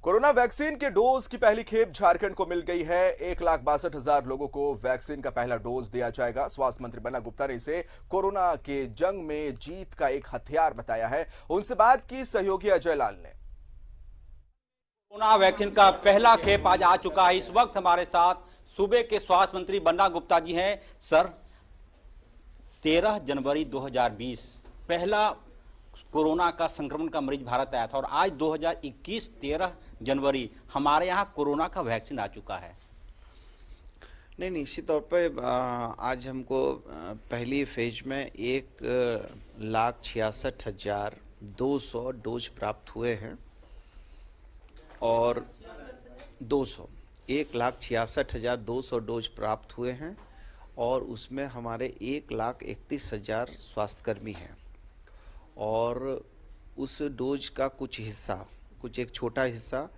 Corona vaccine के dose की पहली खेप झारखंड को मिल गई है। 1,62,000 लोगों को वैक्सीन का पहला डोज दिया जाएगा। स्वास्थ्य मंत्री बन्ना गुप्ता ने इसे कोरोना के जंग में जीत का एक हथियार बताया है। उनसे बात की सहयोगी अजय लाल ने। कोरोना वैक्सीन का पहला खेप आज आ चुका है। इस वक्त हमारे साथ सूबे के स्वास्थ्य मंत्री बन्ना गुप्ता जी हैं। सर, 13 जनवरी 2020 पहला कोरोना का संक्रमण का मरीज भारत आया था और आज 2021 13 जनवरी हमारे यहाँ कोरोना का वैक्सीन आ चुका है। नहीं, निश्चित तौर पे आज हमको पहली फेज में 1,66,200 डोज प्राप्त हुए हैं और 1,66,200 डोज प्राप्त हुए हैं और उसमें हमारे 1,31,000 स्वास्थ्यकर्मी हैं और उस डोज का कुछ एक छोटा हिस्सा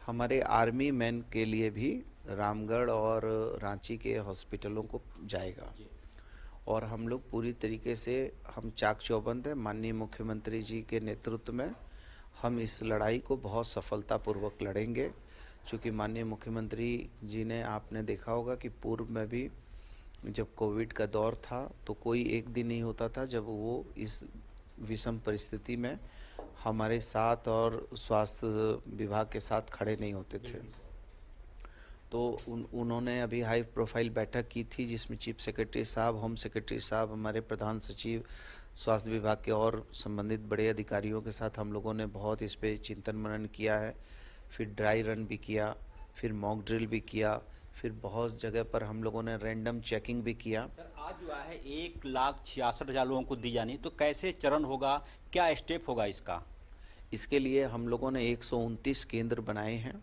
हमारे आर्मी मैन के लिए भी रामगढ़ और रांची के हॉस्पिटलों को जाएगा और हम लोग पूरी तरीके से हम चाक चौबंद हैं। माननीय मुख्यमंत्री जी के नेतृत्व में हम इस लड़ाई को बहुत सफलतापूर्वक लड़ेंगे। चूँकि माननीय मुख्यमंत्री जी ने, आपने देखा होगा कि पूर्व में भी जब कोविड का दौर था तो कोई एक दिन नहीं होता था जब वो इस विषम परिस्थिति में हमारे साथ और स्वास्थ्य विभाग के साथ खड़े नहीं होते थे। तो उन्होंने अभी हाई प्रोफाइल बैठक की थी जिसमें चीफ सेक्रेटरी साहब, होम सेक्रेटरी साहब, हमारे प्रधान सचिव, स्वास्थ्य विभाग के और संबंधित बड़े अधिकारियों के साथ हम लोगों ने बहुत इस पे चिंतन मनन किया है। फिर ड्राई रन भी किया, फिर मॉक ड्रिल भी किया, फिर बहुत जगह पर हम लोगों ने रैंडम चेकिंग भी किया। सर, आज जो है 1,66,000 लोगों को दी जानी, तो कैसे चरण होगा, क्या स्टेप होगा इसका? इसके लिए हम लोगों ने 129 केंद्र बनाए हैं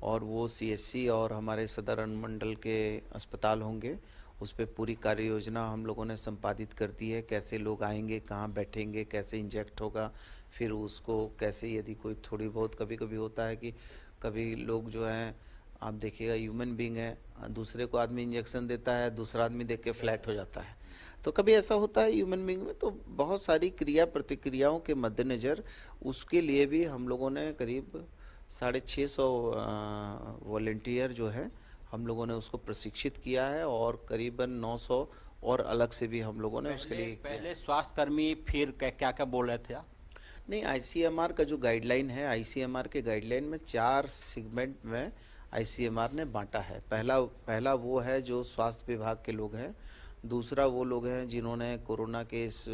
और वो सीएससी और हमारे सदर अनुमंडल के अस्पताल होंगे। उस पर पूरी कार्य योजना हम लोगों ने संपादित कर दी है। कैसे लोग आएंगे, कहाँ बैठेंगे, कैसे इंजेक्ट होगा, फिर उसको कैसे, यदि कोई थोड़ी बहुत कभी कभी होता है कि कभी लोग जो हैं, आप देखिएगा ह्यूमन बीइंग है, दूसरे को आदमी इंजेक्शन देता है, दूसरा आदमी देख के फ्लैट हो जाता है, तो कभी ऐसा होता है ह्यूमन बीइंग में। तो बहुत सारी क्रिया प्रतिक्रियाओं के मद्देनज़र उसके लिए भी हम लोगों ने करीब 650 वॉलेंटियर जो है हम लोगों ने उसको प्रशिक्षित किया है और करीबन 900 और अलग से भी हम लोगों ने उसके लिए पहले स्वास्थ्यकर्मी फिर क्या क्या बोल रहे थे? नहीं, आईसीएमआर का जो गाइडलाइन है, आईसीएमआर के गाइडलाइन में 4 सेगमेंट में आईसीएमआर ने बांटा है। पहला वो है जो स्वास्थ्य विभाग के लोग हैं, दूसरा वो लोग हैं जिन्होंने कोरोना के इस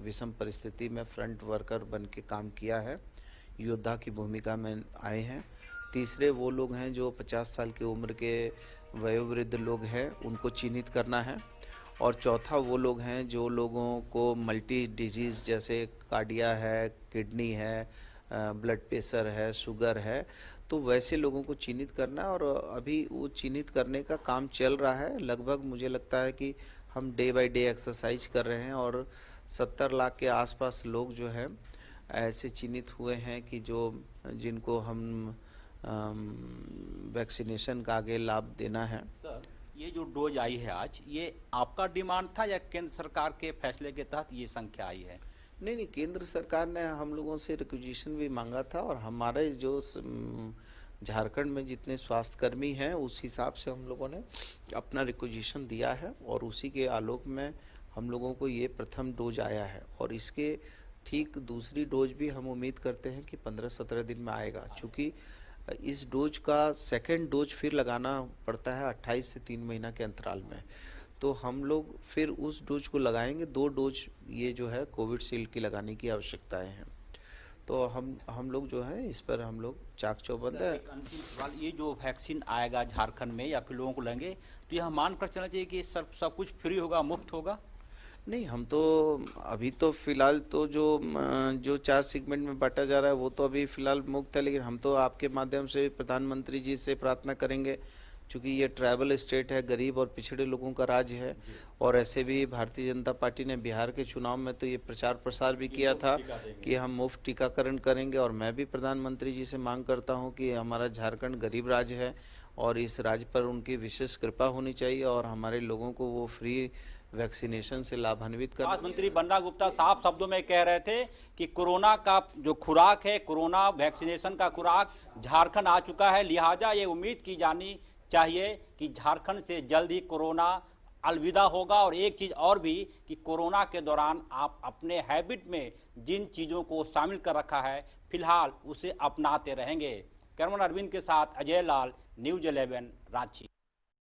विषम परिस्थिति में फ्रंट वर्कर बन के काम किया है, योद्धा की भूमिका में आए हैं, तीसरे वो लोग हैं जो 50 साल की उम्र के वयोवृद्ध लोग हैं, उनको चिन्हित करना है, और चौथा वो लोग हैं जो लोगों को मल्टी डिजीज़ जैसे कार्डिया है, किडनी है, ब्लड प्रेशर है, शुगर है, तो वैसे लोगों को चिन्हित करना है। और अभी वो चिन्हित करने का काम चल रहा है। लगभग मुझे लगता है कि हम डे बाय डे एक्सरसाइज कर रहे हैं और 70 लाख के आसपास लोग जो है ऐसे चिन्हित हुए हैं कि जिनको हम वैक्सीनेशन का आगे लाभ देना है। सर, ये जो डोज आई है आज, ये आपका डिमांड था या केंद्र सरकार के फैसले के तहत ये संख्या आई है? नहीं, केंद्र सरकार ने हम लोगों से रिक्विजिशन भी मांगा था और हमारे जो झारखंड में जितने स्वास्थ्यकर्मी हैं उस हिसाब से हम लोगों ने अपना रिक्विजिशन दिया है और उसी के आलोक में हम लोगों को ये प्रथम डोज आया है और इसके ठीक दूसरी डोज भी हम उम्मीद करते हैं कि 15-17 दिन में आएगा। चूँकि इस डोज का सेकेंड डोज फिर लगाना पड़ता है 28 से 3 महीना के अंतराल में, तो हम लोग फिर उस डोज को लगाएंगे। 2 डोज ये जो है कोविडशील्ड की लगाने की आवश्यकताएं हैं, तो हम लोग जो है इस पर हम लोग चाक चौबंद है। अंतिम सवाल, ये जो वैक्सीन आएगा झारखंड में या फिर लोगों को लेंगे, तो यह मानकर चलना चाहिए कि सब कुछ फ्री होगा, मुफ्त होगा? नहीं, हम तो अभी तो फिलहाल तो जो 4 सेगमेंट में बांटा जा रहा है वो तो अभी फिलहाल मुफ्त है, लेकिन हम तो आपके माध्यम से प्रधानमंत्री जी से प्रार्थना करेंगे, क्योंकि ये ट्राइबल स्टेट है, गरीब और पिछड़े लोगों का राज्य है, और ऐसे भी भारतीय जनता पार्टी ने बिहार के चुनाव में तो ये प्रचार प्रसार भी किया था कि हम मुफ्त टीकाकरण करेंगे। और मैं भी प्रधानमंत्री जी से मांग करता हूं कि हमारा झारखंड गरीब राज्य है और इस राज्य पर उनकी विशेष कृपा होनी चाहिए और हमारे लोगों को वो फ्री वैक्सीनेशन से लाभान्वित कर। स्वास्थ्य मंत्री बन्ना गुप्ता साफ शब्दों में कह रहे थे कि कोरोना का जो खुराक है, कोरोना वैक्सीनेशन का खुराक झारखंड आ चुका है, लिहाजा ये उम्मीद की जानी चाहिए कि झारखंड से जल्द ही कोरोना अलविदा होगा। और एक चीज़ और भी कि कोरोना के दौरान आप अपने हैबिट में जिन चीज़ों को शामिल कर रखा है, फिलहाल उसे अपनाते रहेंगे। कैमरामैन अरविंद के साथ अजय लाल, न्यूज़ 11 रांची।